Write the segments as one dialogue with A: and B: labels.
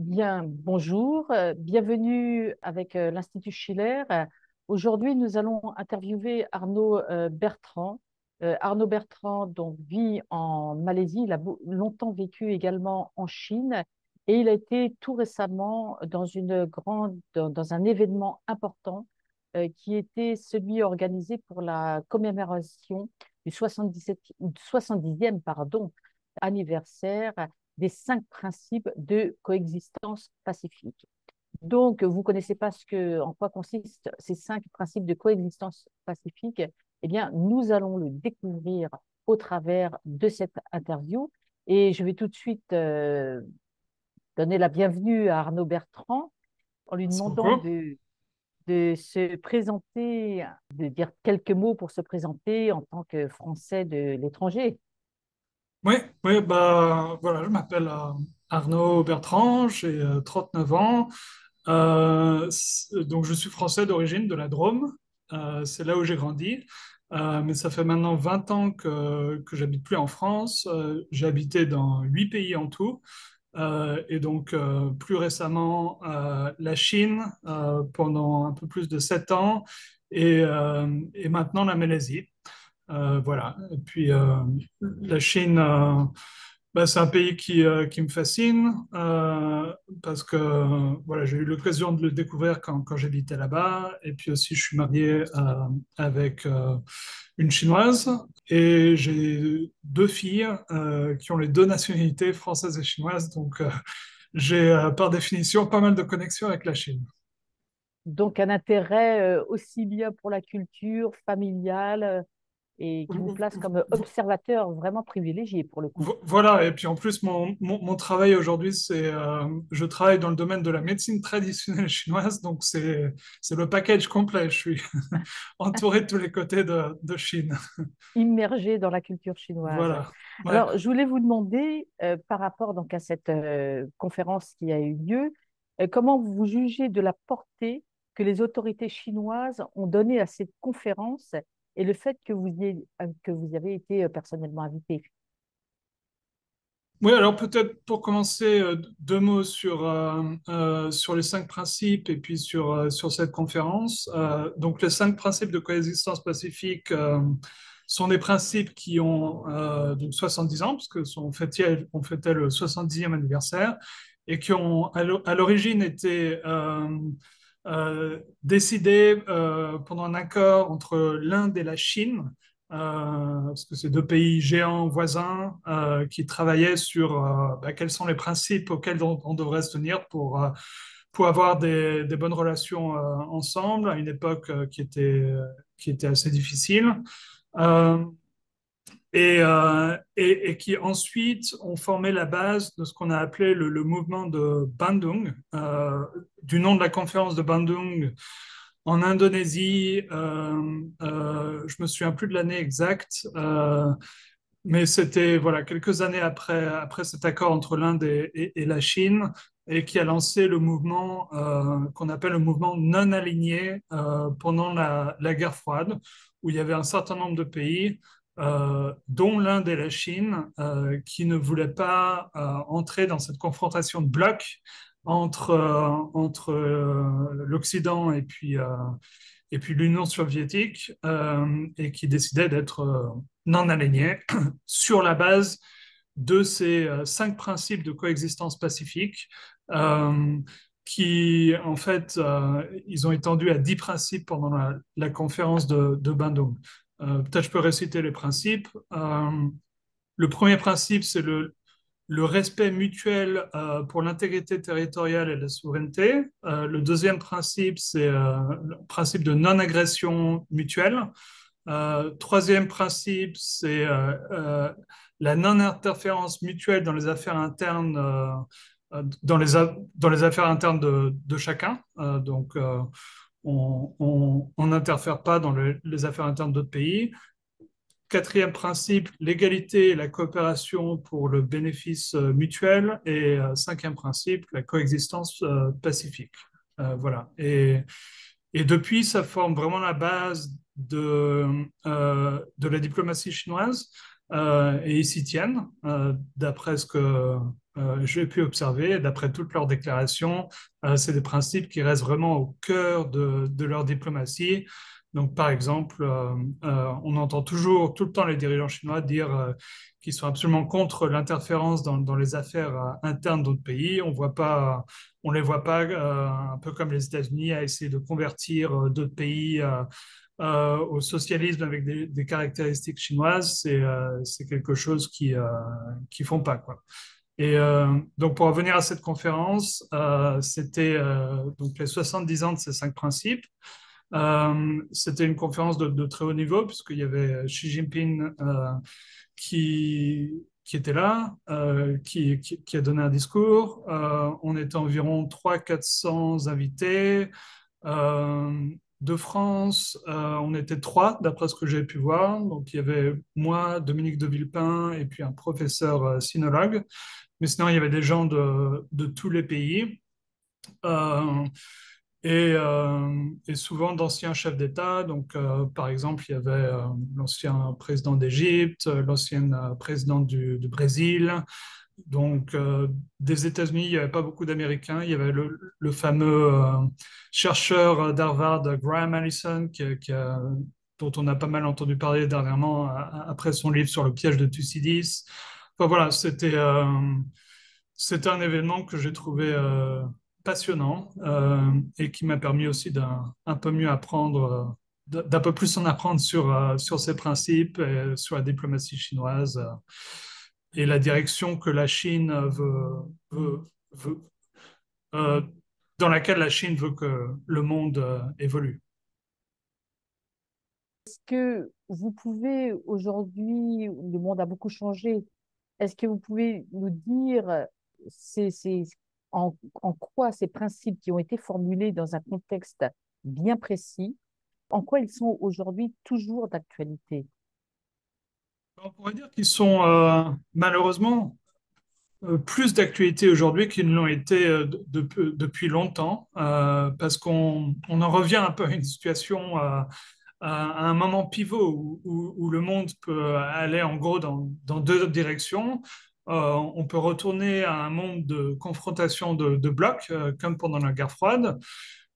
A: Bien, bonjour, bienvenue avec l'Institut Schiller. Aujourd'hui, nous allons interviewer Arnaud Bertrand. Arnaud Bertrand donc, vit en Malaisie, il a longtemps vécu également en Chine et il a été tout récemment dans un événement important qui était celui organisé pour la commémoration du 70e anniversaire des 5 principes de coexistence pacifique. Donc, vous ne connaissez pas en quoi consistent ces 5 principes de coexistence pacifique. Eh bien, nous allons le découvrir au travers de cette interview. Et je vais tout de suite donner la bienvenue à Arnaud Bertrand en lui
B: Merci
A: demandant
B: beaucoup.
A: de se présenter, de dire quelques mots pour se présenter en tant que Français de l'étranger.
B: Oui, oui, bah voilà, je m'appelle Arnaud Bertrand, j'ai 39 ans. Donc je suis français d'origine de la Drôme. C'est là où j'ai grandi. Mais ça fait maintenant 20 ans que j'habite plus en France. J'ai habité dans 8 pays en tout. Et donc plus récemment la Chine pendant un peu plus de 7 ans et maintenant la Malaisie. Voilà. Et puis la Chine, bah, c'est un pays qui me fascine parce que voilà, j'ai eu l'occasion de le découvrir quand j'habitais là-bas. Et puis aussi, je suis marié avec une Chinoise et j'ai 2 filles qui ont les deux nationalités françaises et chinoises. Donc j'ai par définition pas mal de connexions avec la Chine.
A: Donc, un intérêt aussi bien pour la culture familiale et qui vous place comme observateur vraiment privilégié pour le coup.
B: Voilà, et puis en plus, mon travail aujourd'hui, je travaille dans le domaine de la médecine traditionnelle chinoise, donc c'est le package complet. Je suis entouré de tous les côtés de Chine.
A: Immergé dans la culture chinoise.
B: Voilà, ouais.
A: Alors, je voulais vous demander, par rapport donc à cette conférence qui a eu lieu, comment vous jugez de la portée que les autorités chinoises ont donnée à cette conférence et le fait que vous avez été personnellement invité.
B: Oui, alors peut-être pour commencer, 2 mots sur les 5 principes et puis sur cette conférence. Donc les 5 principes de coexistence pacifique sont des principes qui ont donc 70 ans, parce que on fêtait le 70e anniversaire, et qui ont à l'origine été décidés pendant un accord entre l'Inde et la Chine parce que c'est 2 pays géants voisins qui travaillaient sur bah, quels sont les principes auxquels on devrait se tenir pour avoir des bonnes relations ensemble à une époque qui était assez difficile. Euh, et qui ensuite ont formé la base de ce qu'on a appelé le mouvement de Bandung, du nom de la conférence de Bandung en Indonésie. Je me souviens plus de l'année exacte, mais c'était voilà quelques années après cet accord entre l'Inde et la Chine et qui a lancé le mouvement qu'on appelle le mouvement non aligné pendant la guerre froide, où il y avait un certain nombre de pays dont l'Inde et la Chine, qui ne voulaient pas entrer dans cette confrontation de blocs entre l'Occident et puis l'Union soviétique, et qui décidaient d'être non alignés sur la base de ces 5 principes de coexistence pacifique. Euh, qui, en fait, ils ont étendu à 10 principes pendant la conférence de Bandung. Peut-être je peux réciter les principes. Le premier principe, c'est le respect mutuel pour l'intégrité territoriale et la souveraineté. Le deuxième principe, c'est le principe de non-agression mutuelle. Troisième principe, c'est la non-interférence mutuelle dans les affaires internes, dans les affaires internes de chacun. Donc, on n'interfère pas dans les affaires internes d'autres pays. Quatrième principe, l'égalité et la coopération pour le bénéfice mutuel. Et cinquième principe, la coexistence pacifique. Voilà. Et depuis, ça forme vraiment la base de la diplomatie chinoise et ils s'y tiennent, d'après j'ai pu observer, d'après toutes leurs déclarations, c'est des principes qui restent vraiment au cœur de leur diplomatie. Donc, par exemple, on entend toujours, tout le temps, les dirigeants chinois dire qu'ils sont absolument contre l'interférence dans les affaires internes d'autres pays. On les voit pas, un peu comme les États-Unis, à essayer de convertir d'autres pays au socialisme avec des caractéristiques chinoises. C'est quelque chose qui font pas, quoi. Et donc, pour revenir à cette conférence, c'était donc les 70 ans de ces cinq principes. C'était une conférence de très haut niveau, puisqu'il y avait Xi Jinping qui était là, qui a donné un discours. On était environ 300-400 invités. Euh, de France, on était trois, d'après ce que j'ai pu voir. Donc, il y avait moi, Dominique de Villepin, et puis un professeur sinologue. Mais sinon, il y avait des gens de tous les pays. Euh, et souvent d'anciens chefs d'État. Donc, par exemple, il y avait l'ancien président d'Égypte, l'ancienne présidente du Brésil. Donc, des États-Unis, il n'y avait pas beaucoup d'Américains. Il y avait le fameux chercheur d'Harvard, Graham Allison, dont on a pas mal entendu parler dernièrement après son livre sur le piège de Thucydide. Enfin, voilà, c'était un événement que j'ai trouvé passionnant et qui m'a permis aussi d'un peu mieux apprendre, d'un peu plus en apprendre sur ces principes et sur la diplomatie chinoise et la direction que la Chine veut, euh, dans laquelle la Chine veut que le monde évolue.
A: Est-ce que vous pouvez aujourd'hui, le monde a beaucoup changé, est-ce que vous pouvez nous dire c'est en quoi ces principes qui ont été formulés dans un contexte bien précis, en quoi ils sont aujourd'hui toujours d'actualité?
B: On pourrait dire qu'ils sont malheureusement plus d'actualité aujourd'hui qu'ils ne l'ont été depuis longtemps, parce qu'on en revient un peu à une situation, à un moment pivot où le monde peut aller en gros dans deux directions. On peut retourner à un monde de confrontation de blocs, comme pendant la guerre froide,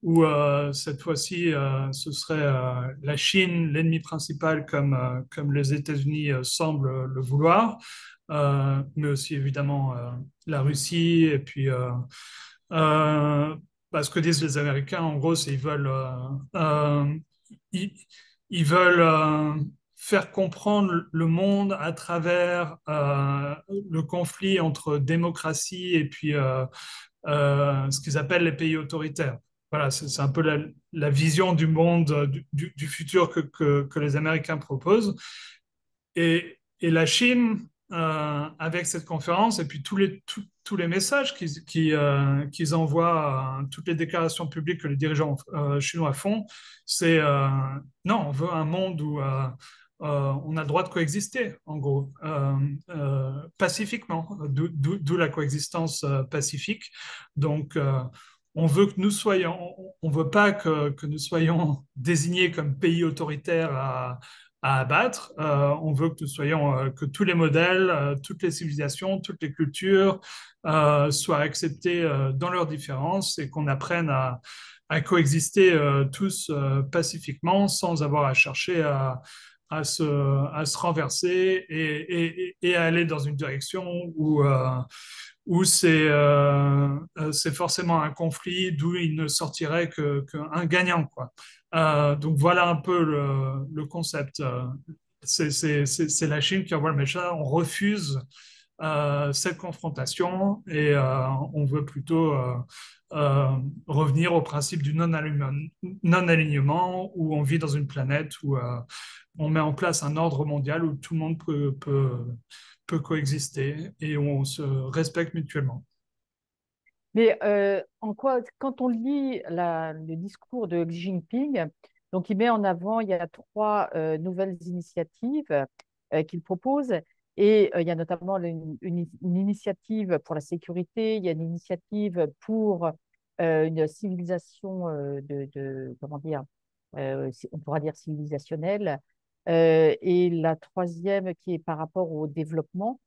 B: où cette fois-ci, ce serait la Chine, l'ennemi principal, comme les États-Unis semblent le vouloir, mais aussi évidemment la Russie, et puis ce que disent les Américains, en gros, c'est ils, ils veulent faire comprendre le monde à travers le conflit entre démocratie et puis ce qu'ils appellent les pays autoritaires. Voilà, c'est un peu la vision du monde, du futur que les Américains proposent. Et la Chine, avec cette conférence, et puis tous les messages qu'ils envoient, toutes les déclarations publiques que les dirigeants chinois font, c'est non, on veut un monde où on a le droit de coexister, en gros, pacifiquement, d'où la coexistence pacifique. Donc, on veut que nous soyons, on veut pas que nous soyons désignés comme pays autoritaires à abattre. On veut que nous soyons, que tous les modèles, toutes les civilisations, toutes les cultures soient acceptées dans leurs différences et qu'on apprenne à coexister tous pacifiquement sans avoir à chercher à se renverser et à aller dans une direction où c'est forcément un conflit d'où il ne sortirait qu'un gagnant, quoi. Donc voilà un peu le concept. C'est la Chine qui envoie le message. On refuse cette confrontation et on veut plutôt euh, revenir au principe du non-alignement où on vit dans une planète où on met en place un ordre mondial où tout le monde peut coexister et où on se respecte mutuellement.
A: Mais en quoi, quand on lit le discours de Xi Jinping, donc il met en avant, il y a trois nouvelles initiatives qu'il propose, et il y a notamment une initiative pour la sécurité, il y a une initiative pour une civilisation comment dire, on pourra dire civilisationnelle, et la troisième qui est par rapport au développement.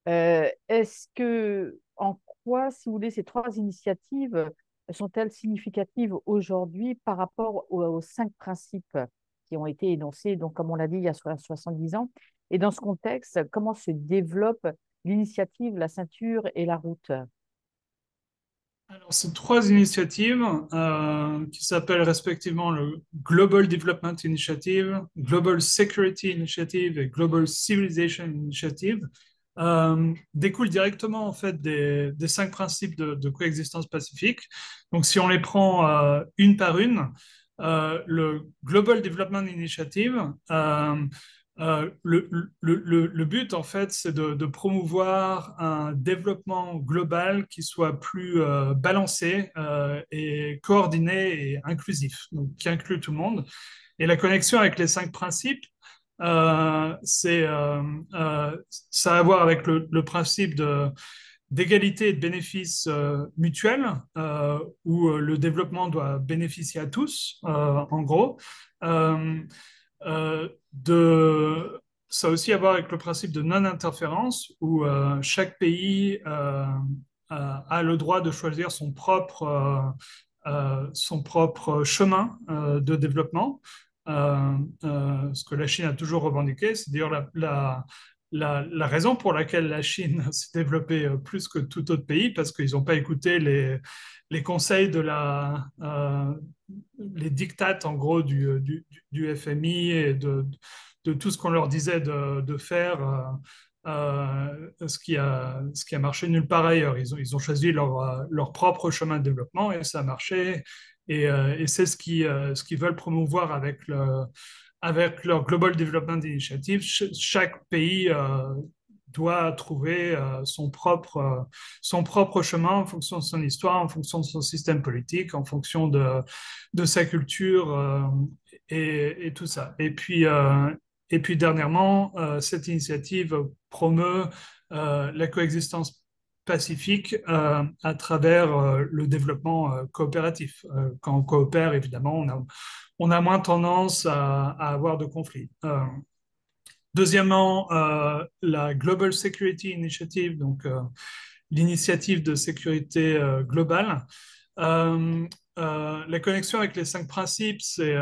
A: Est-ce que, en quoi, si vous voulez, ces trois initiatives sont-elles significatives aujourd'hui par rapport aux cinq principes qui ont été énoncés, donc comme on l'a dit, il y a 70 ans? Et dans ce contexte, comment se développe l'initiative, la ceinture et la route?
B: Alors, ces trois initiatives qui s'appellent respectivement le Global Development Initiative, Global Security Initiative et Global Civilization Initiative découlent directement en fait des cinq principes de coexistence pacifique. Donc, si on les prend une par une, le Global Development Initiative le but, en fait, c'est de promouvoir un développement global qui soit plus balancé et coordonné et inclusif, donc qui inclut tout le monde. Et la connexion avec les cinq principes, c'est ça a à voir avec le principe d'égalité et de bénéfices mutuels, où le développement doit bénéficier à tous, en gros. Euh, de, Ça a aussi à voir avec le principe de non-interférence, où chaque pays a le droit de choisir son propre chemin de développement, ce que la Chine a toujours revendiqué. C'est d'ailleurs la raison pour laquelle la Chine s'est développée plus que tout autre pays, parce qu'ils n'ont pas écouté les conseils les dictates en gros du FMI et de tout ce qu'on leur disait de faire, ce qui a marché nulle part ailleurs. Ils ont choisi leur propre chemin de développement et ça a marché. Et c'est ce qu'ils veulent promouvoir avec leur Global Development Initiative. Chaque pays doit trouver son propre chemin en fonction de son histoire, en fonction de son système politique, en fonction de sa culture et tout ça. Et puis dernièrement, cette initiative promeut la coexistence pacifique à travers le développement coopératif. Quand on coopère, évidemment, on a moins tendance à avoir de conflits. Deuxièmement, la Global Security Initiative, donc l'initiative de sécurité globale. Euh, la connexion avec les cinq principes, c'est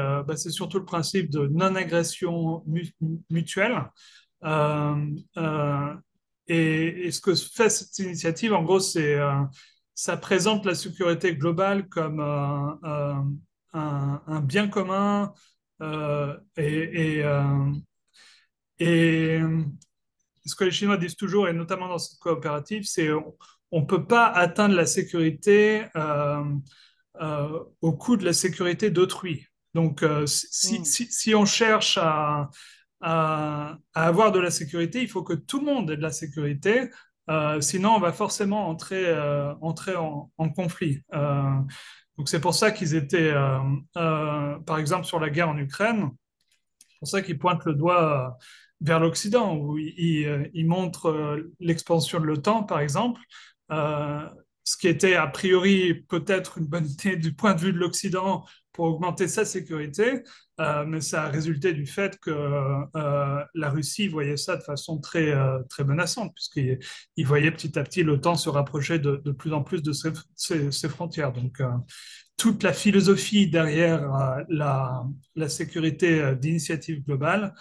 B: surtout le principe de non-agression mutuelle. Euh, euh, et ce que fait cette initiative, en gros, ça présente la sécurité globale comme un bien commun et ce que les Chinois disent toujours, et notamment dans cette coopérative, c'est on ne peut pas atteindre la sécurité au coût de la sécurité d'autrui. Donc,
A: Hmm.
B: si on cherche à avoir de la sécurité, il faut que tout le monde ait de la sécurité. Sinon, on va forcément entrer en conflit. Donc, c'est pour ça qu'ils étaient, par exemple, sur la guerre en Ukraine, c'est pour ça qu'ils pointent le doigt vers l'Occident, où ils montrent l'expansion de l'OTAN, par exemple, euh, ce qui était a priori peut-être une bonne idée du point de vue de l'Occident pour augmenter sa sécurité, mais ça a résulté du fait que la Russie voyait ça de façon très menaçante, puisqu'il voyait petit à petit l'OTAN se rapprocher de plus en plus de ses frontières. Donc, toute la philosophie derrière la sécurité d'initiative globale,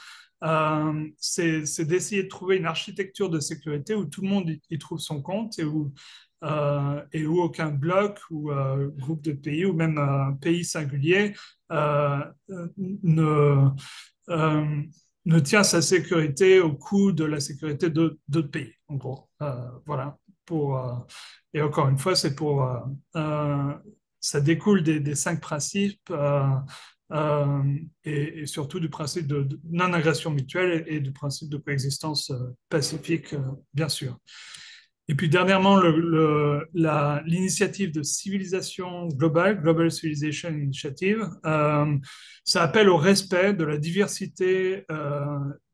B: c'est d'essayer de trouver une architecture de sécurité où tout le monde y trouve son compte et où aucun bloc ou groupe de pays ou même pays singulier euh, ne, euh, ne tient sa sécurité au coût de la sécurité d'autres pays, en gros. Voilà. Pour, et encore une fois, euh, ça découle des cinq principes et surtout du principe de non-agression mutuelle et du principe de coexistence pacifique, bien sûr. Et puis dernièrement, l'initiative de civilisation globale, Global Civilization Initiative, ça appelle au respect de la diversité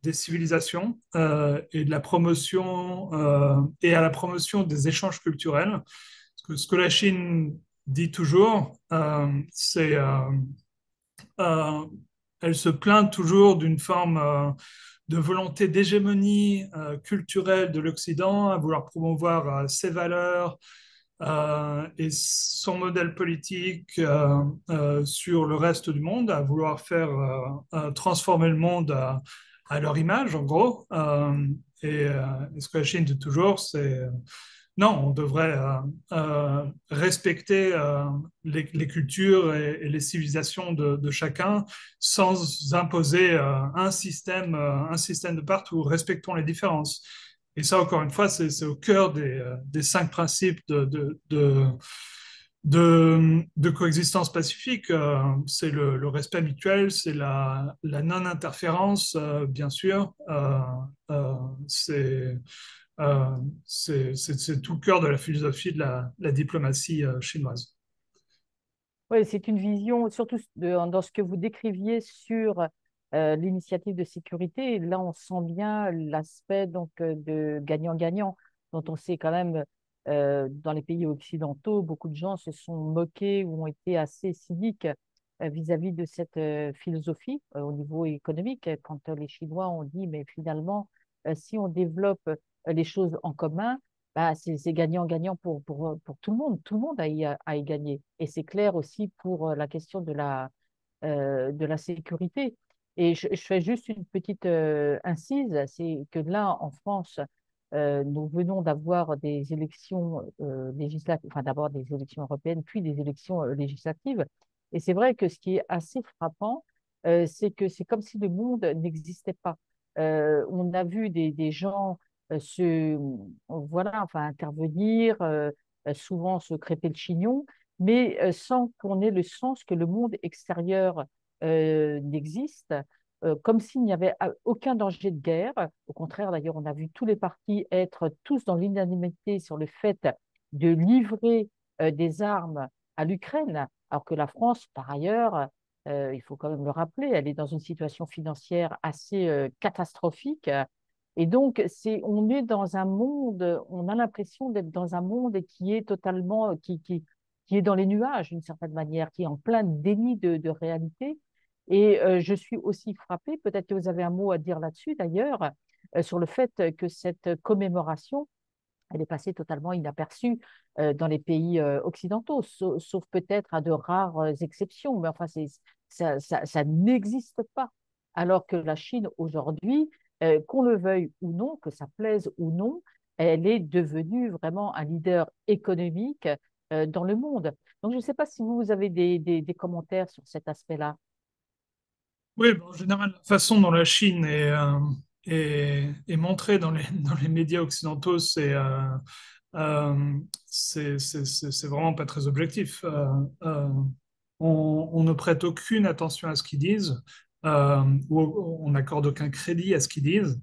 B: des civilisations et de la promotion et à la promotion des échanges culturels. Parce que ce que la Chine dit toujours, c'est euh, elle se plaint toujours d'une forme de volonté d'hégémonie culturelle de l'Occident, à vouloir promouvoir ses valeurs et son modèle politique sur le reste du monde, à vouloir faire transformer le monde à leur image, en gros. Et ce que la Chine dit toujours, c'est non, on devrait respecter les cultures et les civilisations de chacun sans imposer un système de partout. Respectons les différences. Et ça, encore une fois, c'est au cœur des cinq principes de coexistence pacifique. C'est le respect mutuel, c'est la non-interférence, bien sûr. C'est c'est tout le cœur de la philosophie de la diplomatie chinoise.
A: Oui, c'est une vision, surtout dans ce que vous décriviez sur l'initiative de sécurité. Et là, on sent bien l'aspect donc de gagnant-gagnant, dont on sait quand même dans les pays occidentaux, beaucoup de gens se sont moqués ou ont été assez cyniques vis-à-vis de cette philosophie au niveau économique. Quand les Chinois ont dit, mais finalement, si on développe les choses en commun, bah, c'est gagnant-gagnant pour tout le monde. Tout le monde a y gagné. Et c'est clair aussi pour la question de la sécurité. Et je fais juste une petite incise, c'est que là, en France, nous venons d'avoir des élections législatives, enfin d'abord des élections européennes, puis des élections législatives. Et c'est vrai que ce qui est assez frappant, c'est que c'est comme si le monde n'existait pas. On a vu des gens se, voilà, enfin, intervenir, souvent se crêper le chignon, mais sans qu'on ait le sens que le monde extérieur n'existe, comme s'il n'y avait aucun danger de guerre. Au contraire, d'ailleurs, on a vu tous les partis être tous dans l'unanimité sur le fait de livrer des armes à l'Ukraine, alors que la France, par ailleurs, il faut quand même le rappeler, elle est dans une situation financière assez catastrophique. Et donc, on est dans un monde, on a l'impression d'être dans un monde qui est totalement, qui est dans les nuages d'une certaine manière, qui est en plein déni de réalité. Et je suis aussi frappée, peut-être que vous avez un mot à dire là-dessus d'ailleurs, sur le fait que cette commémoration, elle est passée totalement inaperçue dans les pays occidentaux, sauf peut-être à de rares exceptions, mais enfin, ça n'existe pas. Alors que la Chine aujourd'hui, qu'on le veuille ou non, que ça plaise ou non, elle est devenue vraiment un leader économique dans le monde. Donc, je ne sais pas si vous avez des commentaires sur cet aspect-là.
B: Oui, en général, la façon dont la Chine est montrée dans dans les médias occidentaux, c'est vraiment pas très objectif. On ne prête aucune attention à ce qu'ils disent, ou on n'accorde aucun crédit à ce qu'ils disent,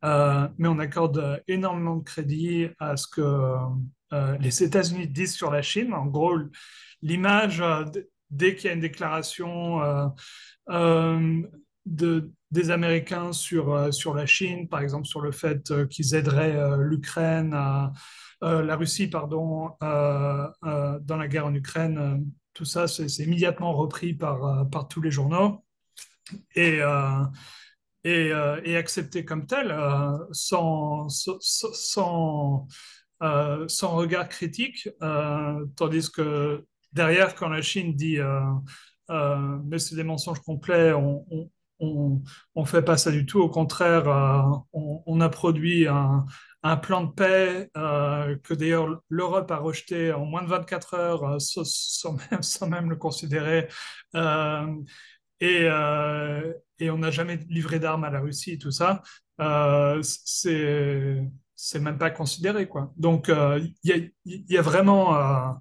B: mais on accorde énormément de crédit à ce que les États-Unis disent sur la Chine. En gros, l'image, dès qu'il y a une déclaration euh, des Américains sur la Chine, par exemple sur le fait qu'ils aideraient l'Ukraine, la Russie, pardon, dans la guerre en Ukraine. Tout ça, c'est immédiatement repris par tous les journaux et, euh, et accepté comme tel, sans regard critique, tandis que derrière, quand la Chine dit mais c'est des mensonges complets, on fait pas ça du tout. Au contraire, on a produit un plan de paix que d'ailleurs l'Europe a rejeté en moins de 24 heures sans même le considérer. Euh, et on n'a jamais livré d'armes à la Russie, tout ça. C'est même pas considéré, quoi. Donc, il y a vraiment,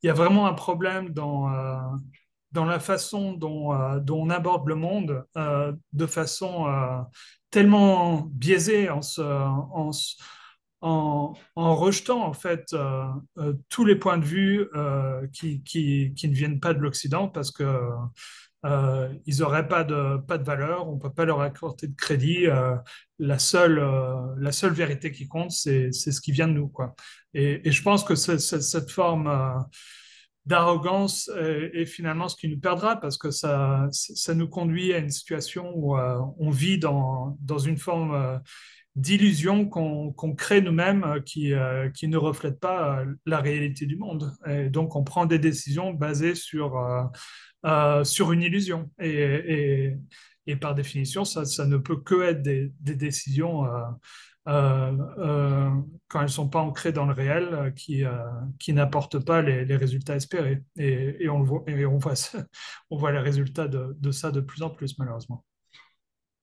B: il y a vraiment un problème dans la façon dont on aborde le monde, de façon tellement biaisée en rejetant en fait tous les points de vue qui ne viennent pas de l'Occident parce que ils n'auraient pas de valeur, on ne peut pas leur accorder de crédit. La seule vérité qui compte, c'est ce qui vient de nous, quoi. Et je pense que cette forme d'arrogance est finalement ce qui nous perdra parce que ça nous conduit à une situation où on vit dans une forme d'illusion qu'on crée nous-mêmes qui ne reflète pas la réalité du monde. Et donc, on prend des décisions basées sur une illusion. Et par définition, ça ne peut que être des décisions quand elles ne sont pas ancrées dans le réel, qui n'apportent pas les résultats espérés. Et on le voit, et on voit, on voit les résultats de ça de plus en plus, malheureusement.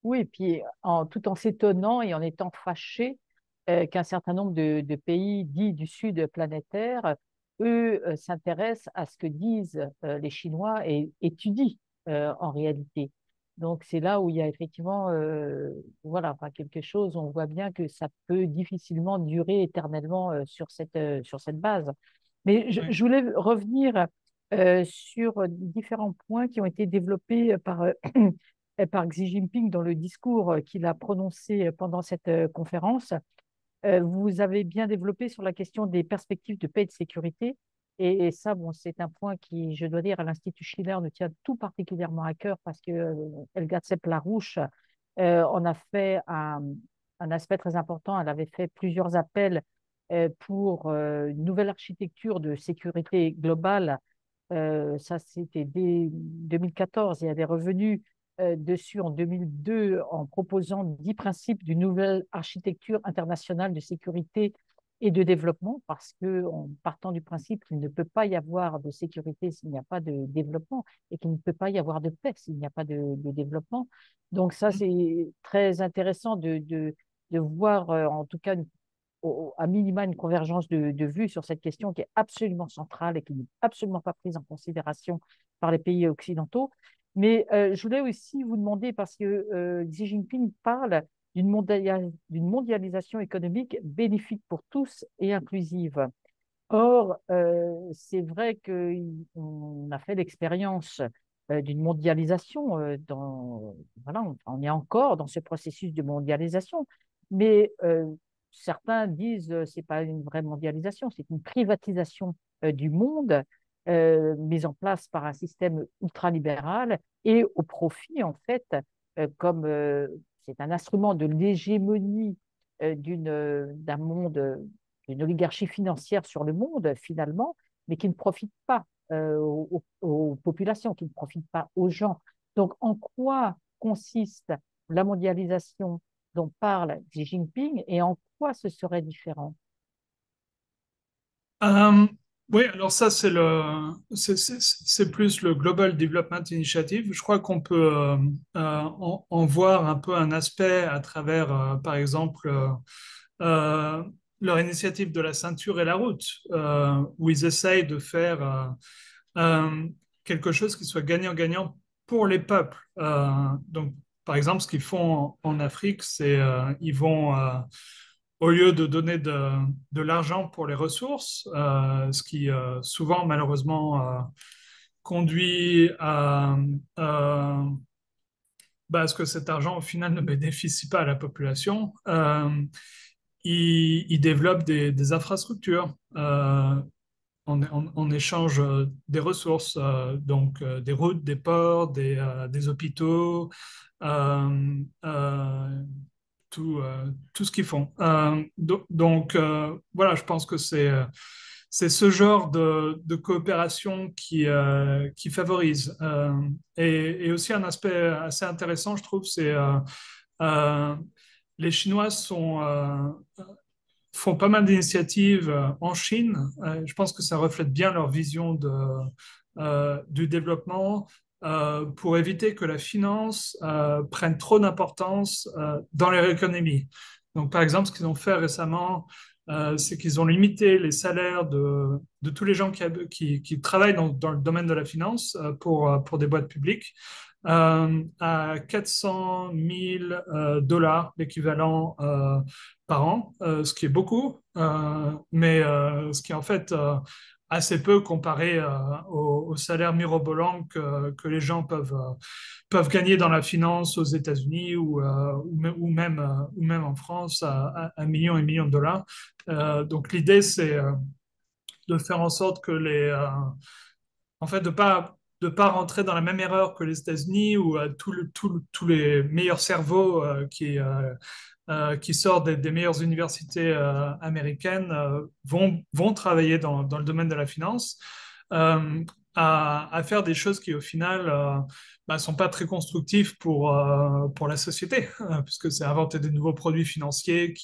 A: Oui, puis tout en s'étonnant et en étant fâché qu'un certain nombre de pays dits du sud planétaire, eux, s'intéressent à ce que disent les Chinois et étudient en réalité. Donc c'est là où il y a effectivement voilà, enfin, quelque chose, on voit bien que ça peut difficilement durer éternellement sur cette base. Mais
B: Oui.
A: je voulais revenir sur différents points qui ont été développés par Xi Jinping dans le discours qu'il a prononcé pendant cette conférence. Vous avez bien développé sur la question des perspectives de paix et de sécurité. Et ça, bon, c'est un point qui, je dois dire, à l'Institut Schiller nous tient tout particulièrement à cœur parce que Helga Tsepp-Larouche en a fait un aspect très important. Elle avait fait plusieurs appels pour une nouvelle architecture de sécurité globale. Ça, c'était dès 2014. Et elle est revenue dessus en 2002 en proposant 10 principes d'une nouvelle architecture internationale de sécurité et de développement, parce que en partant du principe qu'il ne peut pas y avoir de sécurité s'il n'y a pas de développement et qu'il ne peut pas y avoir de paix s'il n'y a pas de développement. Donc ça, c'est très intéressant de voir en tout cas à minima une convergence de vues sur cette question qui est absolument centrale et qui n'est absolument pas prise en considération par les pays occidentaux. Mais je voulais aussi vous demander, parce que Xi Jinping parle d'une mondialisation économique bénéfique pour tous et inclusive. Or, c'est vrai qu'on a fait l'expérience d'une mondialisation. Voilà, on est encore dans ce processus de mondialisation, mais certains disent que ce n'est pas une vraie mondialisation, c'est une privatisation du monde mise en place par un système ultralibéral et au profit, en fait, comme c'est un instrument de l'hégémonie d'un monde d'une oligarchie financière sur le monde, finalement, mais qui ne profite pas aux populations, qui ne profite pas aux gens. Donc, en quoi consiste la mondialisation dont parle Xi Jinping et en quoi ce serait différent?
B: Euh, oui, alors ça, c'est plus le Global Development Initiative. Je crois qu'on peut en voir un peu un aspect à travers, par exemple, euh, leur initiative de la ceinture et la route, où ils essayent de faire euh, quelque chose qui soit gagnant-gagnant pour les peuples. Donc, par exemple, ce qu'ils font en Afrique, c'est ils vont au lieu de donner de l'argent pour les ressources, ce qui souvent malheureusement conduit à ce que cet argent au final ne bénéficie pas à la population, ils développent des infrastructures en échange des ressources, donc des routes, des ports, des hôpitaux, euh, euh, tout ce qu'ils font. Donc, voilà, je pense que c'est ce genre de coopération qui favorise. Et aussi un aspect assez intéressant, je trouve, c'est euh, les Chinois font pas mal d'initiatives en Chine. Je pense que ça reflète bien leur vision du développement pour éviter que la finance prenne trop d'importance dans leur économie. Donc, par exemple, ce qu'ils ont fait récemment, c'est qu'ils ont limité les salaires de tous les gens qui travaillent dans le domaine de la finance pour des boîtes publiques à 400 000 dollars, l'équivalent par an, ce qui est beaucoup, mais ce qui est en fait assez peu comparé au salaire mirobolant que les gens peuvent gagner dans la finance aux États-Unis ou même en France à millions et millions de dollars. Donc l'idée, c'est de faire en sorte que en fait, de pas rentrer dans la même erreur que les États-Unis où tous les meilleurs cerveaux qui sortent des meilleures universités américaines vont travailler dans le domaine de la finance, euh, à faire des choses qui, au final, sont pas très constructives pour la société, puisque c'est inventer des nouveaux produits financiers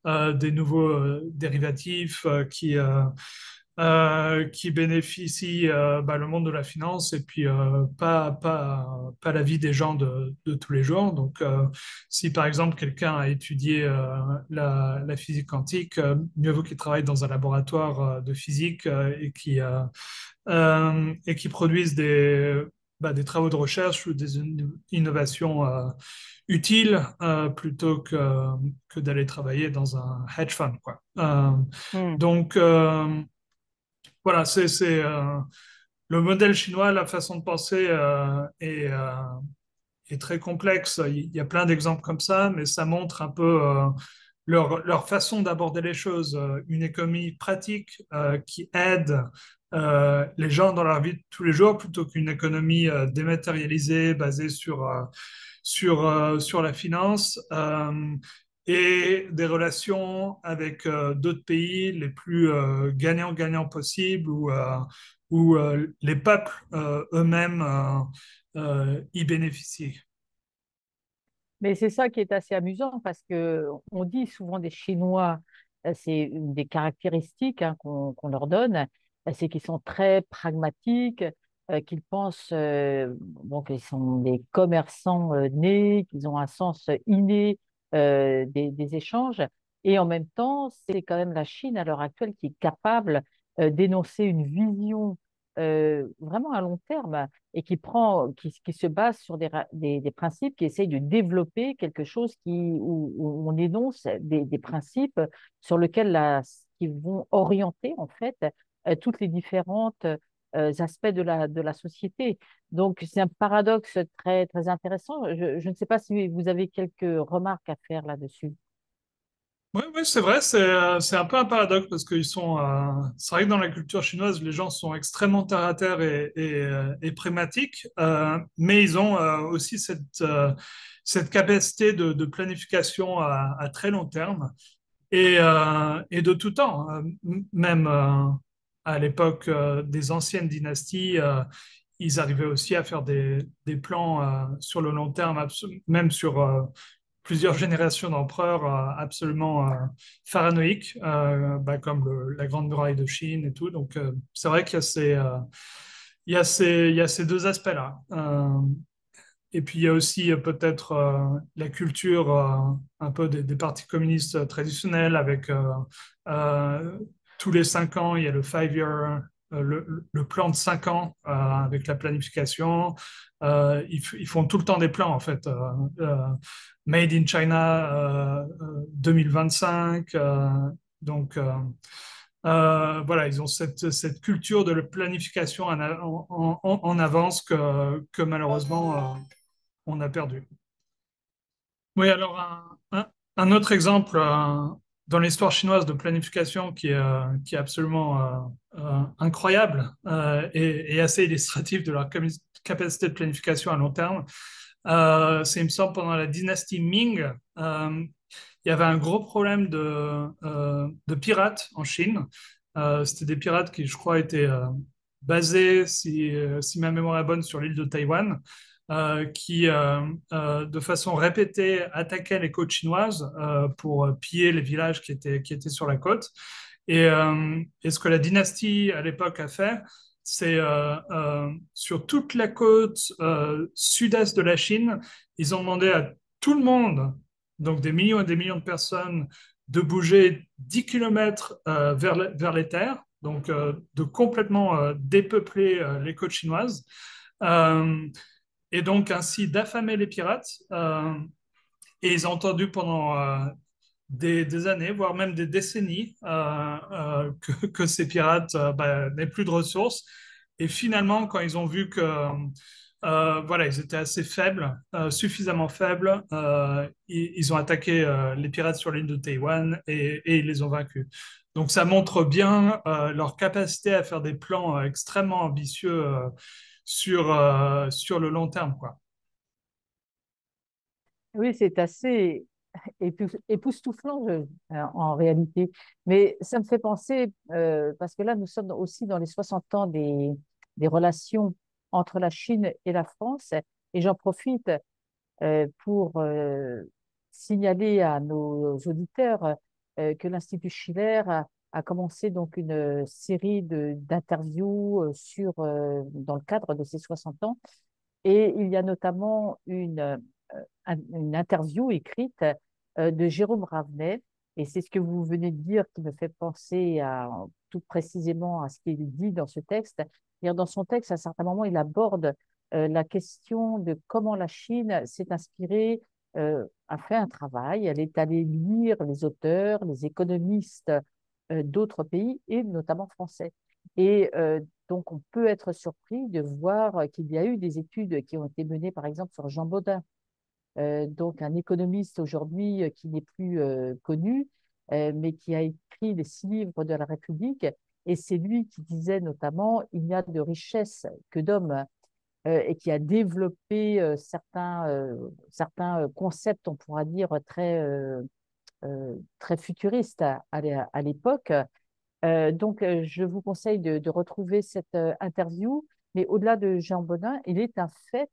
B: des nouveaux dérivatifs qui bénéficient le monde de la finance et puis pas la vie des gens de tous les jours. Donc, si par exemple quelqu'un a étudié la physique quantique, mieux vaut qu'il travaille dans un laboratoire de physique et qui produise des travaux de recherche ou des innovations utiles plutôt que d'aller travailler dans un hedge fund, quoi.
A: Hmm.
B: Donc, voilà, c'est le modèle chinois, la façon de penser est très complexe. Il y a plein d'exemples comme ça, mais ça montre un peu leur façon d'aborder les choses. Une économie pratique qui aide les gens dans leur vie de tous les jours plutôt qu'une économie dématérialisée basée sur la finance. Et des relations avec d'autres pays les plus gagnants-gagnants possibles où les peuples eux-mêmes y bénéficient.
A: Mais c'est ça qui est assez amusant parce que on dit souvent des Chinois, c'est une des caractéristiques hein, qu'on leur donne, c'est qu'ils sont très pragmatiques, qu'ils pensent bon, qu'ils sont des commerçants nés, qu'ils ont un sens inné des échanges. Et en même temps, c'est quand même la Chine à l'heure actuelle qui est capable d'énoncer une vision vraiment à long terme et qui se base sur des principes qui essayent de développer quelque chose où on énonce des principes sur lesquels qui vont orienter en fait toutes les différentes aspects de la société. Donc, c'est un paradoxe très, très intéressant. Je ne sais pas si vous avez quelques remarques à faire là-dessus.
B: Oui, oui, c'est vrai, c'est un peu un paradoxe parce qu'ils sont. C'est vrai que dans la culture chinoise, les gens sont extrêmement terre à terre et pragmatiques, mais ils ont aussi cette capacité de planification à très long terme et de tout temps. Même à l'époque des anciennes dynasties, ils arrivaient aussi à faire des plans sur le long terme, même sur plusieurs générations d'empereurs absolument pharaoniques, comme la Grande Muraille de Chine et tout. Donc, c'est vrai qu'il y a il y a ces deux aspects-là. Et puis, il y a aussi peut-être la culture un peu des partis communistes traditionnels avec euh, tous les 5 ans, il y a le five-year, le plan de 5 ans avec la planification. Ils font tout le temps des plans, en fait. Made in China 2025. Donc, voilà, ils ont cette culture de la planification en avance que malheureusement on a perdu. Oui, alors un autre exemple dans l'histoire chinoise de planification qui est absolument incroyable et assez illustratif de leur capacité de planification à long terme, c'est, il me semble, pendant la dynastie Ming, il y avait un gros problème de pirates en Chine. C'était des pirates qui, je crois, étaient basés, si ma mémoire est bonne, sur l'île de Taïwan, qui, de façon répétée, attaquaient les côtes chinoises pour piller les villages qui étaient sur la côte. Et ce que la dynastie à l'époque a fait, c'est sur toute la côte sud-est de la Chine, ils ont demandé à tout le monde, donc des millions et des millions de personnes, de bouger 10 kilomètres vers les terres, donc de complètement dépeupler les côtes chinoises. Euh, et donc ainsi d'affamer les pirates. Et ils ont entendu pendant des années, voire même des décennies, que ces pirates n'aient plus de ressources. Et finalement, quand ils ont vu que voilà, ils étaient assez faibles, suffisamment faibles, ils ont attaqué les pirates sur l'île de Taïwan et ils les ont vaincus. Donc ça montre bien leur capacité à faire des plans extrêmement ambitieux sur le long terme, quoi.
A: Oui, c'est assez époustouflant en réalité. Mais ça me fait penser, parce que là, nous sommes aussi dans les 60 ans des relations entre la Chine et la France, et j'en profite pour signaler à nos auditeurs que l'Institut Schiller a commencé donc une série d'interviews dans le cadre de ces 60 ans. Et il y a notamment une interview écrite de Jérôme Ravenet, et c'est ce que vous venez de dire qui me fait penser tout précisément à ce qu'il dit dans ce texte. Dans son texte, à un certain moment, il aborde la question de comment la Chine s'est inspirée, a fait un travail, elle est allée lire les auteurs, les économistes d'autres pays, et notamment français. Et donc, on peut être surpris de voir qu'il y a eu des études qui ont été menées, par exemple, sur Jean Bodin, donc un économiste aujourd'hui qui n'est plus connu, mais qui a écrit les 6 livres de la République. Et c'est lui qui disait notamment, il n'y a de richesse que d'hommes, et qui a développé certains concepts, on pourra dire, très futuristes à l'époque. Donc, je vous conseille de retrouver cette interview. Mais au-delà de Jean Bodin, il est un fait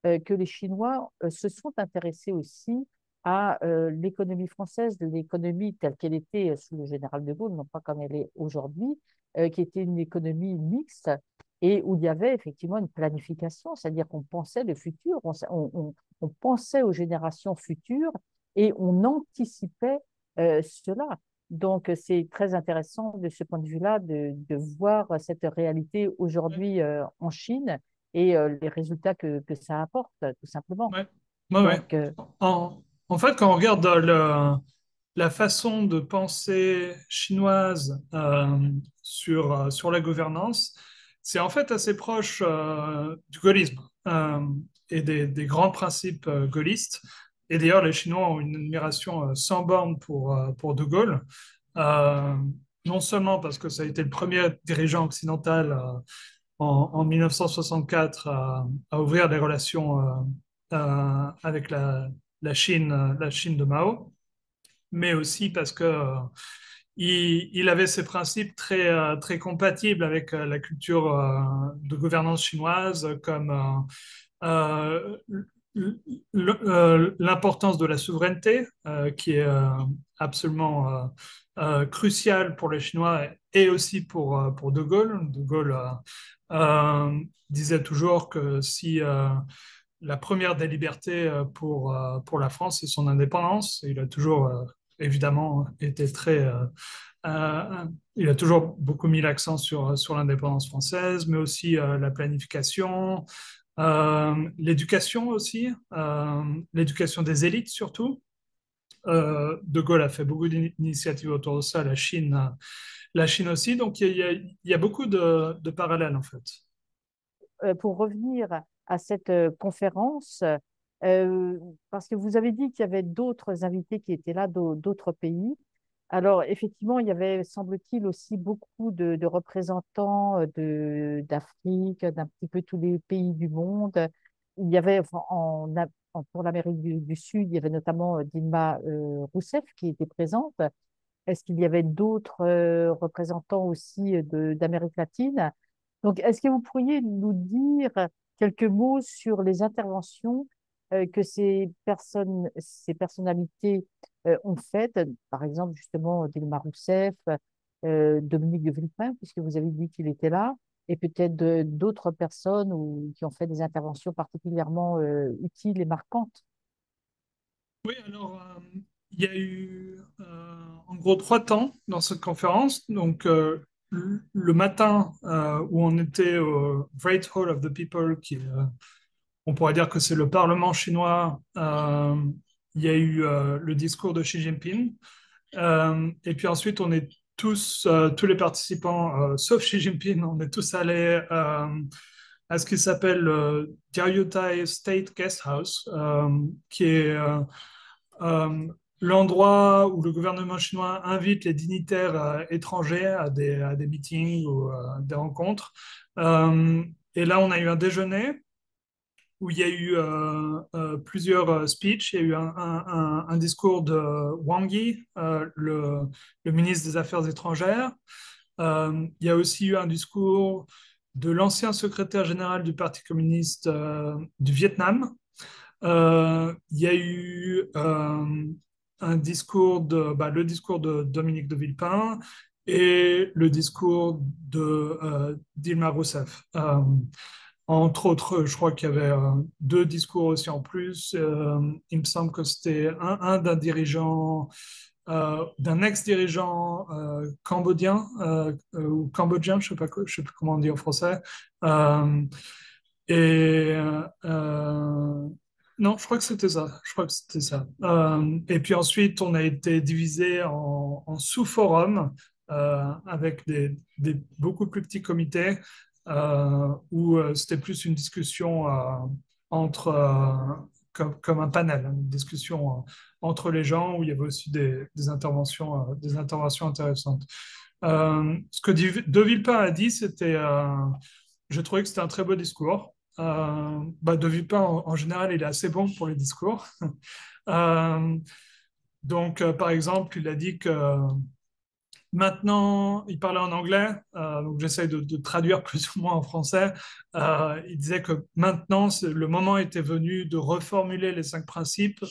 A: que les Chinois se sont intéressés aussi à l'économie française, l'économie telle qu'elle était sous le général de Gaulle, non pas comme elle est aujourd'hui, qui était une économie mixte et où il y avait effectivement une planification, c'est-à-dire qu'on pensait le futur, on pensait aux générations futures et on anticipait cela. Donc, c'est très intéressant de ce point de vue-là de voir cette réalité aujourd'hui en Chine et les résultats que ça apporte, tout simplement.
B: Ouais, ouais, ouais.
A: Donc,
B: En fait, quand on regarde la façon de penser chinoise sur la gouvernance, c'est en fait assez proche du gaullisme et des grands principes gaullistes. Et d'ailleurs, les Chinois ont une admiration sans borne pour De Gaulle, euh, non seulement parce que ça a été le premier dirigeant occidental en 1964 à ouvrir des relations avec la Chine de Mao, mais aussi parce que il avait ces principes très compatibles avec la culture de gouvernance chinoise, comme euh, l'importance de la souveraineté, qui est absolument cruciale pour les Chinois et aussi pour De Gaulle. De Gaulle disait toujours que si la première des libertés pour la France, c'est son indépendance. Il a toujours, évidemment, été euh, il a toujours beaucoup mis l'accent sur l'indépendance française, mais aussi la planification, l'éducation aussi, l'éducation des élites surtout. De Gaulle a fait beaucoup d'initiatives autour de ça, la Chine aussi. Donc il y a beaucoup de parallèles en fait.
A: pour revenir à cette conférence, parce que vous avez dit qu'il y avait d'autres invités qui étaient là, d'autres pays. Alors, effectivement, il y avait, semble-t-il, aussi beaucoup de représentants d'Afrique, d'un petit peu tous les pays du monde. Il y avait, enfin, pour l'Amérique du Sud, il y avait notamment Dilma Rousseff qui était présente. Est-ce qu'il y avait d'autres représentants aussi d'Amérique latine? Donc, est-ce que vous pourriez nous dire quelques mots sur les interventions que ces personnalités ont faites? Par exemple, justement, Dilma Rousseff, Dominique de Villepin, puisque vous avez dit qu'il était là, et peut-être d'autres personnes qui ont fait des interventions particulièrement utiles et marquantes.
B: Oui, alors il y a eu en gros 3 temps dans cette conférence. Donc le matin où on était au Great Hall of the People, on pourrait dire que c'est le Parlement chinois, il y a eu le discours de Xi Jinping. Et puis ensuite, on est tous les participants, sauf Xi Jinping, on est tous allés à ce qui s'appelle le Diaoyutai State Guest House, qui est euh, l'endroit où le gouvernement chinois invite les dignitaires étrangers à des meetings ou des rencontres. Euh, et là, on a eu un déjeuner où il y a eu plusieurs speeches. Il y a eu un discours de Wang Yi, le ministre des Affaires étrangères. Il y a aussi eu un discours de l'ancien secrétaire général du Parti communiste du Vietnam. Il y a eu un discours le discours de Dominique de Villepin et le discours de Dilma Rousseff. Entre autres, je crois qu'il y avait deux discours aussi en plus. Il me semble que c'était un d'un dirigeant, d'un ex-dirigeant cambodgien ou cambodgien, je sais pas comment on dit en français. Euh, et non, je crois que c'était ça. Je crois que c'était ça. Et puis ensuite, on a été divisé en sous-forums avec beaucoup plus petits comités où c'était plus une discussion entre, comme un panel, hein, une discussion entre les gens où il y avait aussi des interventions intéressantes. Ce que De Villepin a dit, c'était j'ai trouvé que c'était un très beau discours. De Villepin, en général, il est assez bon pour les discours. Euh, Par exemple, il a dit que maintenant, il parlait en anglais, donc j'essaie de traduire plus ou moins en français. Il disait que maintenant, le moment était venu de reformuler les 5 principes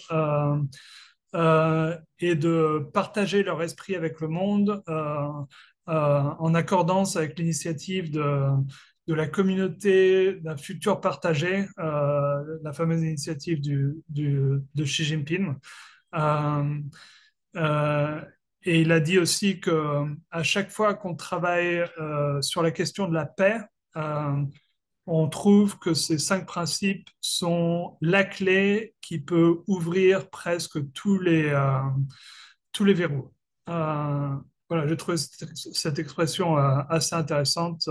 B: et de partager leur esprit avec le monde en accordance avec l'initiative de la communauté d'un futur partagé, la fameuse initiative de Xi Jinping. Euh, euh, et il a dit aussi que à chaque fois qu'on travaille sur la question de la paix, euh, on trouve que ces 5 principes sont la clé qui peut ouvrir presque tous les verrous. Euh, voilà, j'ai trouvé cette expression assez intéressante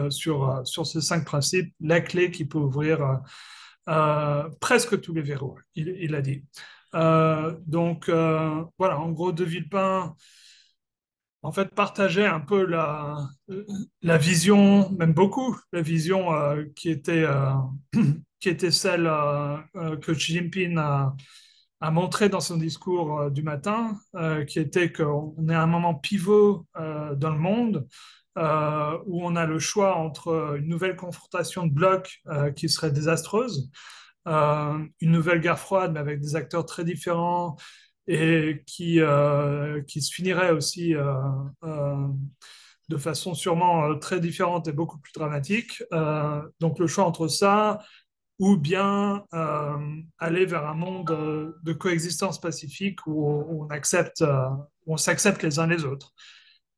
B: sur ces 5 principes, la clé qui peut ouvrir presque tous les verrous, il a dit. Voilà, en gros, De Villepin en fait, partageait un peu la vision, même beaucoup, la vision qui était celle que Xi Jinping a montré dans son discours du matin, qui était qu'on est à un moment pivot dans le monde, où on a le choix entre une nouvelle confrontation de blocs qui serait désastreuse, une nouvelle guerre froide, mais avec des acteurs très différents et qui se finirait aussi euh, de façon sûrement très différente et beaucoup plus dramatique. Donc le choix entre ça ou bien aller vers un monde de coexistence pacifique où on accepte, où on s'accepte les uns les autres.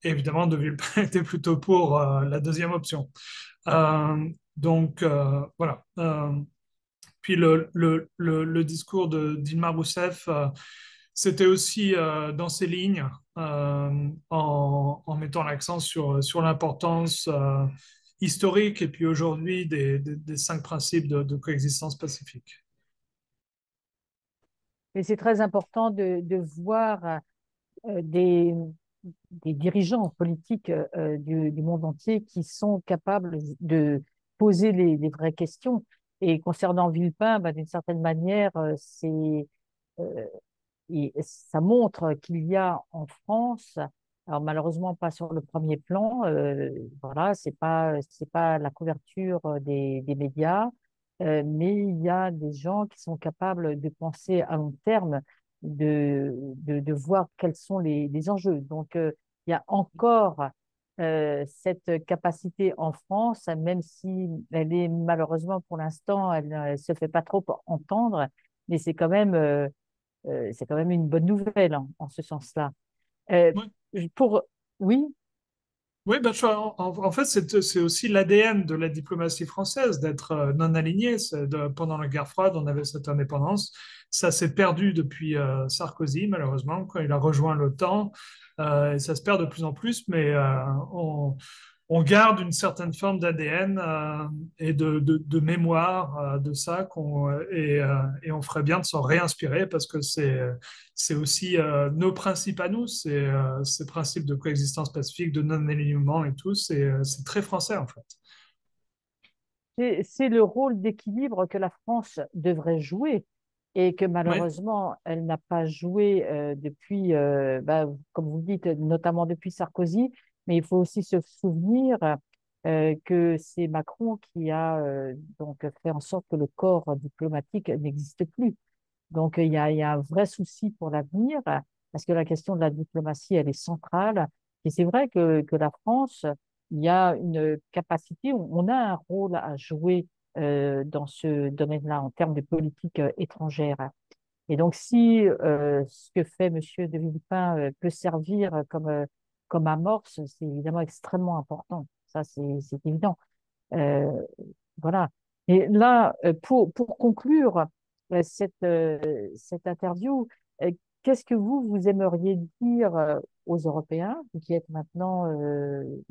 B: Et évidemment, De Villepin était plutôt pour la deuxième option. Voilà. Puis le discours de Dilma Rousseff, c'était aussi dans ces lignes, en mettant l'accent sur l'importance historique et puis aujourd'hui des 5 principes de coexistence pacifique.
A: Et c'est très important de voir des dirigeants politiques du monde entier qui sont capables de poser les vraies questions. Et concernant Villepin, d'une certaine manière, euh, ça montre qu'il y a en France, alors malheureusement pas sur le premier plan, voilà, c'est pas la couverture des médias, mais il y a des gens qui sont capables de penser à long terme, de voir quels sont les enjeux. Donc, il y a encore cette capacité en France, même si elle est malheureusement pour l'instant, elle ne se fait pas trop entendre, mais c'est quand même une bonne nouvelle en ce sens-là. Euh,
B: Oui,
A: pour, oui,
B: oui en fait, c'est aussi l'ADN de la diplomatie française d'être non aligné. Pendant la guerre froide, on avait cette indépendance. Ça s'est perdu depuis Sarkozy, malheureusement, quand il a rejoint l'OTAN. Et ça se perd de plus en plus, mais on garde une certaine forme d'ADN et de mémoire de ça et on ferait bien de s'en réinspirer parce que c'est aussi nos principes à nous, ces principes de coexistence pacifique, de non-alignement et tout, c'est très français en fait.
A: C'est le rôle d'équilibre que la France devrait jouer et que
B: Oui.
A: malheureusement, elle n'a pas joué depuis, comme vous dites, notamment depuis Sarkozy. Mais il faut aussi se souvenir que c'est Macron qui a donc fait en sorte que le corps diplomatique n'existe plus. Donc, il y a un vrai souci pour l'avenir parce que la question de la diplomatie, elle est centrale. Et c'est vrai que la France, il y a une capacité, on a un rôle à jouer dans ce domaine-là en termes de politique étrangère. Et donc, si ce que fait Monsieur de Villepin peut servir comme amorce, c'est évidemment extrêmement important. Ça, c'est évident. Euh, voilà. Et là, pour conclure cette interview, euh, qu'est-ce que vous aimeriez dire aux Européens, vous qui êtes maintenant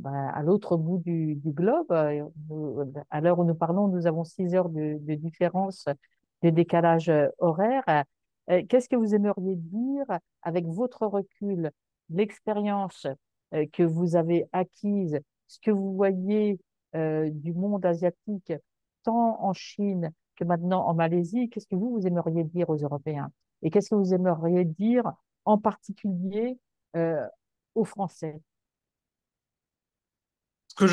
A: à l'autre bout du globe? À l'heure où nous parlons, nous avons 6 heures de différence de décalage horaire. Qu'est-ce que vous aimeriez dire avec votre recul, l'expérience que vous avez acquise, ce que vous voyez du monde asiatique, tant en Chine que maintenant en Malaisie, qu'est-ce que vous aimeriez dire aux Européens? Et qu'est-ce que vous aimeriez dire en particulier euh, aux Français?
B: Ce que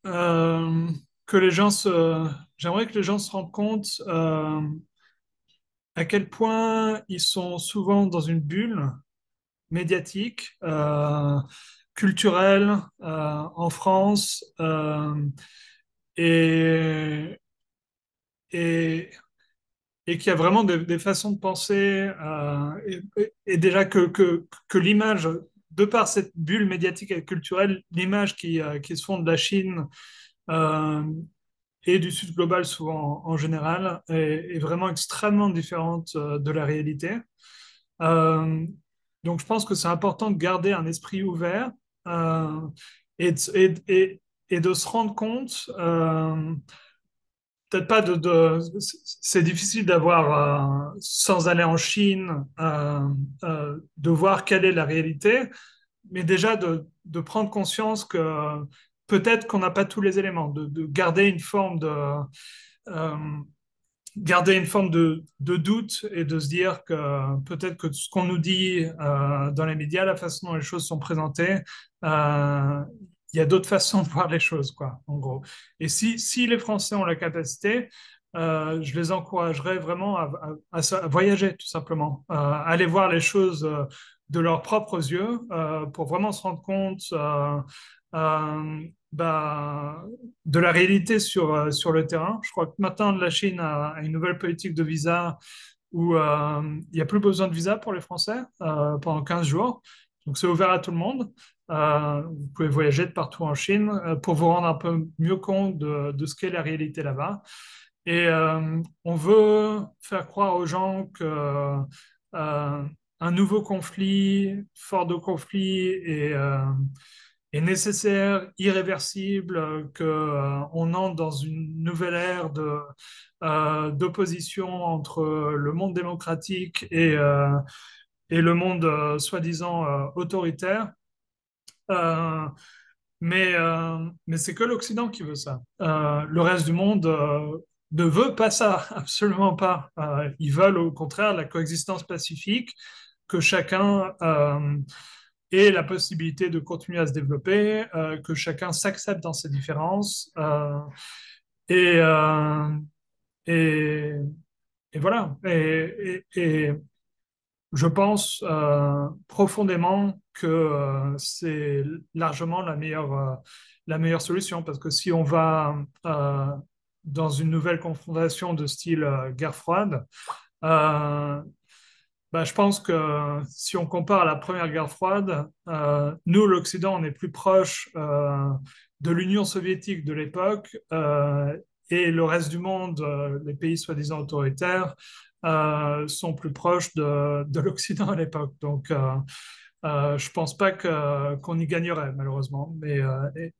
B: euh, que les gens j'aimerais que les gens se rendent compte à quel point ils sont souvent dans une bulle médiatique, culturelle en France et, et, et qu'il y a vraiment des façons de penser et déjà que l'image, de par cette bulle médiatique et culturelle, l'image qui se font de la Chine euh, et du Sud global souvent en général est vraiment extrêmement différente de la réalité. Euh, donc, je pense que c'est important de garder un esprit ouvert euh, et, et de se rendre compte, peut-être pas c'est difficile d'avoir, sans aller en Chine, de voir quelle est la réalité, mais déjà de prendre conscience que peut-être qu'on n'a pas tous les éléments, de garder une forme euh, garder une forme de doute et de se dire que peut-être que ce qu'on nous dit dans les médias, la façon dont les choses sont présentées, euh, il y a d'autres façons de voir les choses, quoi, en gros. Et si les Français ont la capacité, je les encouragerais vraiment à voyager, tout simplement, aller voir les choses de leurs propres yeux pour vraiment se rendre compte euh, bah, de la réalité sur le terrain. Je crois que maintenant, la Chine a une nouvelle politique de visa où il n'y a plus besoin de visa pour les Français pendant 15 jours. Donc, c'est ouvert à tout le monde. Vous pouvez voyager de partout en Chine pour vous rendre un peu mieux compte de ce qu'est la réalité là-bas. Et on veut faire croire aux gens que un nouveau conflit, fort de conflit est nécessaire, irréversible, que on entre dans une nouvelle ère d'opposition entre le monde démocratique et le monde soi-disant autoritaire. Euh, mais c'est que l'Occident qui veut ça. Le reste du monde ne veut pas ça, absolument pas. Ils veulent au contraire la coexistence pacifique, que chacun ait la possibilité de continuer à se développer, que chacun s'accepte dans ses différences. Et, euh, et, et voilà. Et je pense profondément que c'est largement la meilleure solution parce que si on va dans une nouvelle confrontation de style guerre froide, euh, bah, je pense que si on compare à la première guerre froide, nous, l'Occident, on est plus proche de l'Union soviétique de l'époque et le reste du monde, les pays soi-disant autoritaires, sont plus proches de l'Occident à l'époque. Donc, Je pense pas qu'on y gagnerait, malheureusement, mais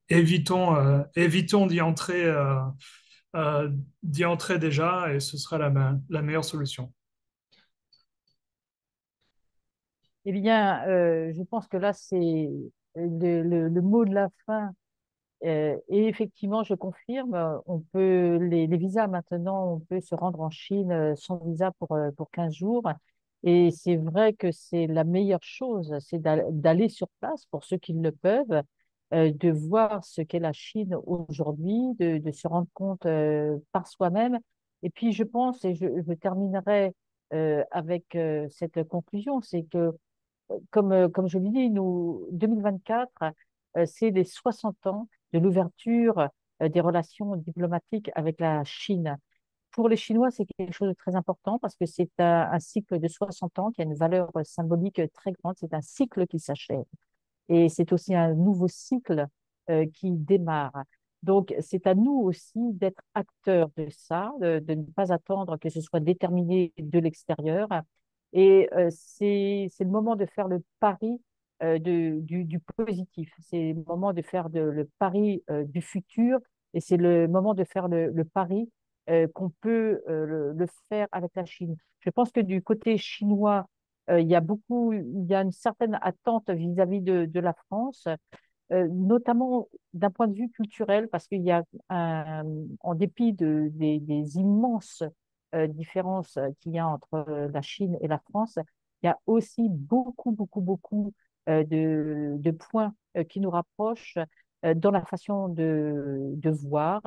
B: évitons d'y entrer déjà et ce sera la meilleure solution.
A: Eh bien, je pense que là, c'est le mot de la fin. Et effectivement, je confirme, on peut les visas maintenant, on peut se rendre en Chine sans visa pour 15 jours. Et c'est vrai que c'est la meilleure chose, c'est d'aller sur place pour ceux qui le peuvent, de voir ce qu'est la Chine aujourd'hui, de se rendre compte par soi-même. Et puis, je pense, et je terminerai avec cette conclusion, c'est que comme je l'ai dit, nous, 2024, c'est les 60 ans de l'ouverture des relations diplomatiques avec la Chine. Pour les Chinois, c'est quelque chose de très important parce que c'est un cycle de 60 ans qui a une valeur symbolique très grande. C'est un cycle qui s'achève et c'est aussi un nouveau cycle qui démarre. Donc, c'est à nous aussi d'être acteurs de ça, de ne pas attendre que ce soit déterminé de l'extérieur. Et c'est le moment de faire le pari du positif. C'est le moment de faire le pari du futur et c'est le moment de faire le pari qu'on peut le faire avec la Chine. Je pense que du côté chinois, il y a une certaine attente vis-à-vis de la France, notamment d'un point de vue culturel, parce qu'il y a, en dépit des immenses différences qu'il y a entre la Chine et la France, il y a aussi beaucoup de points qui nous rapprochent dans la façon de voir.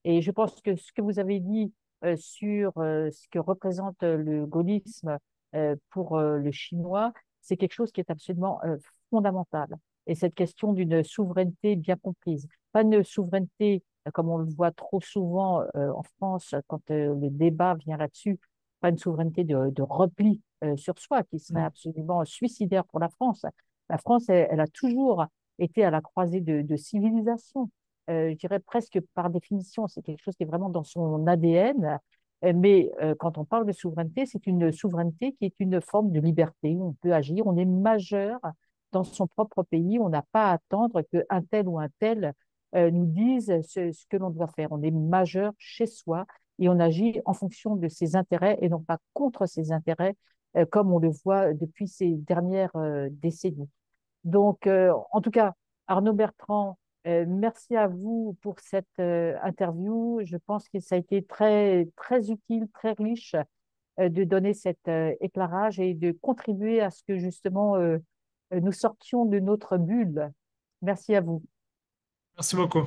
A: Et je pense que ce que vous avez dit sur ce que représente le gaullisme pour le chinois, c'est quelque chose qui est absolument fondamental. Et cette question d'une souveraineté bien comprise, pas une souveraineté comme on le voit trop souvent en France quand le débat vient là-dessus, pas une souveraineté de repli sur soi qui serait
B: Mm.
A: absolument suicidaire pour la France. La France, elle a toujours été à la croisée de civilisations. Je dirais presque par définition, c'est quelque chose qui est vraiment dans son ADN. Mais quand on parle de souveraineté, c'est une souveraineté qui est une forme de liberté. On peut agir, on est majeur dans son propre pays. On n'a pas à attendre qu'un tel ou un tel nous dise ce que l'on doit faire. On est majeur chez soi et on agit en fonction de ses intérêts et non pas contre ses intérêts, comme on le voit depuis ces dernières décennies. Donc, en tout cas, Arnaud Bertrand, merci à vous pour cette interview. Je pense que ça a été très utile, très riche de donner cet éclairage et de contribuer à ce que justement nous sortions de notre bulle. Merci à vous.
B: Merci beaucoup.